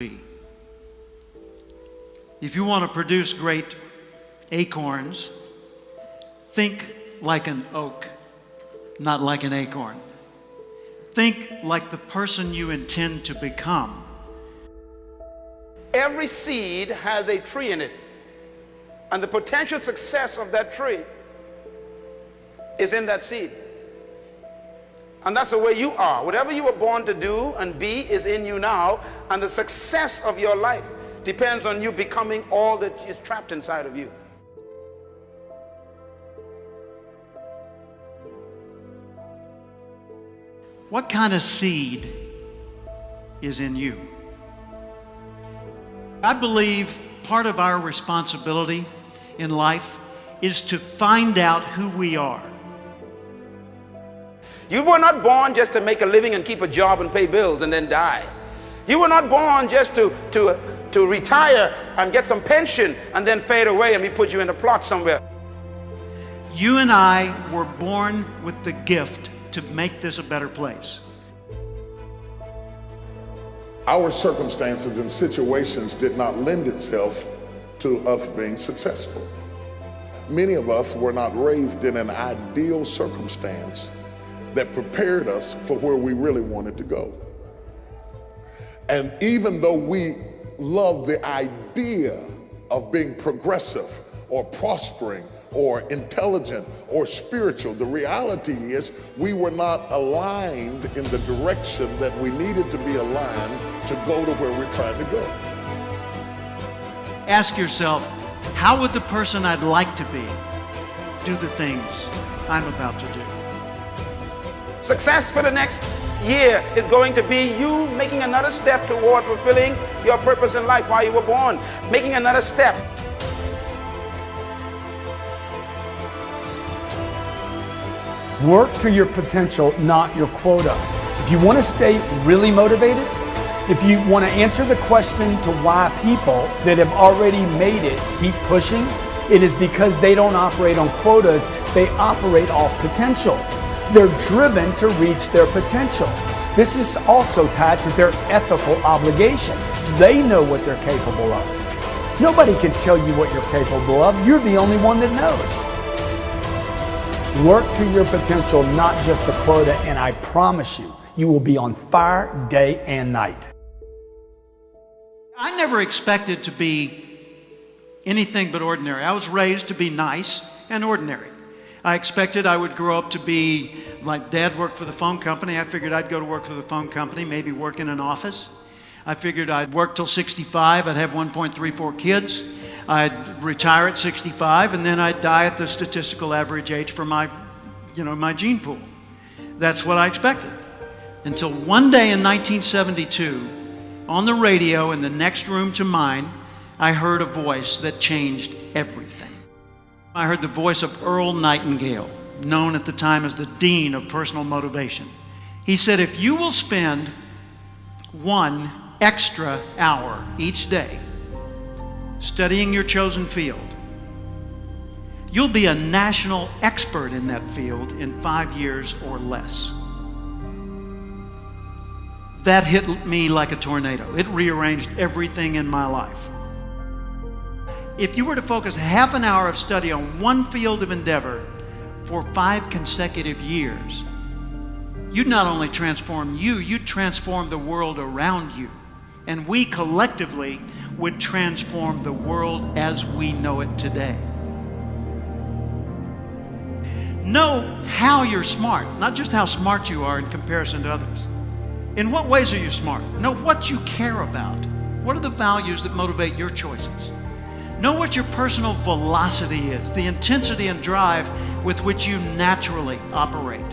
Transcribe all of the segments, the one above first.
If you want to produce great acorns, think like an oak, not like an acorn. Think like the person you intend to become. Every seed has a tree in it, and the potential success of that tree is in that seed. And that's the way you are. Whatever you were born to do and be is in you now, and the success of your life depends on you becoming all that is trapped inside of you. What kind of seed is in you? I believe part of our responsibility in life is to find out who we are. You were not born just to make a living and keep a job and pay bills and then die. You were not born just to retire and get some pension and then fade away and we put you in a plot somewhere. You and I were born with the gift to make this a better place. Our circumstances and situations did not lend itself to us being successful. Many of us were not raised in an ideal circumstance that prepared us for where we really wanted to go. And even though we love the idea of being progressive or prospering or intelligent or spiritual, the reality is we were not aligned in the direction that we needed to be aligned to go to where we're trying to go. Ask yourself, how would the person I'd like to be do the things I'm about to do? Success for the next year is going to be you making another step toward fulfilling your purpose in life while you were born, making another step. Work to your potential, not your quota. If you want to stay really motivated, if you want to answer the question to why people that have already made it keep pushing, it is because they don't operate on quotas, they operate off potential. They're driven to reach their potential. This is also tied to their ethical obligation. They know what they're capable of. Nobody can tell you what you're capable of. You're the only one that knows. Work to your potential, not just a quota, and I promise you, you will be on fire day and night. I never expected to be anything but ordinary. I was raised to be nice and ordinary. I expected I would grow up to be, like Dad worked for the phone company. I figured I'd go to work for the phone company, maybe work in an office. I figured I'd work till 65. I'd have 1.34 kids. I'd retire at 65, and then I'd die at the statistical average age for my gene pool. That's what I expected. Until one day in 1972, on the radio in the next room to mine, I heard a voice that changed everything. I heard the voice of Earl Nightingale, known at the time as the Dean of Personal Motivation. He said, if you will spend 1 extra hour each day studying your chosen field, you'll be a national expert in that field in 5 years or less. That hit me like a tornado. It rearranged everything in my life. If you were to focus half an hour of study on one field of endeavor for 5 consecutive years, you'd not only transform you, you'd transform the world around you. And we collectively would transform the world as we know it today. Know how you're smart, not just how smart you are in comparison to others. In what ways are you smart? Know what you care about. What are the values that motivate your choices? Know what your personal velocity is, the intensity and drive with which you naturally operate.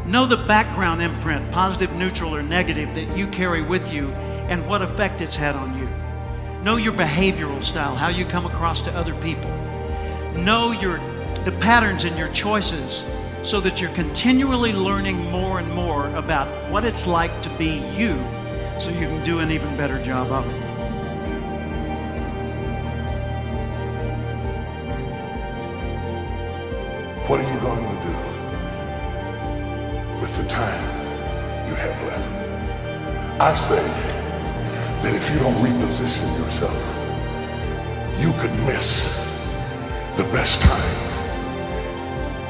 Know the background imprint, positive, neutral, or negative, that you carry with you and what effect it's had on you. Know your behavioral style, how you come across to other people. Know the patterns in your choices so that you're continually learning more and more about what it's like to be you so you can do an even better job of it. What are you going to do with the time you have left? I say, that if you don't reposition yourself, you could miss the best time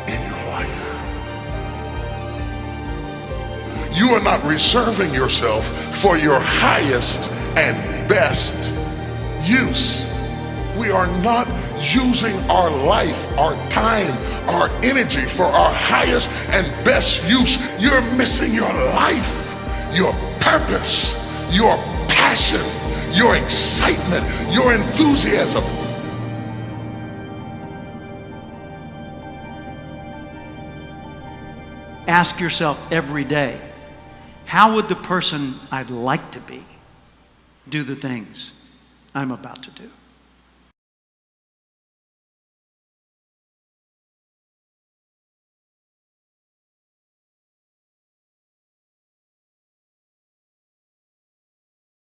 in your life. You are not reserving yourself for your highest and best use. We are not using our life, our time, our energy for our highest and best use. You're missing your life, your purpose, your passion, your excitement, your enthusiasm. Ask yourself every day, how would the person I'd like to be do the things I'm about to do?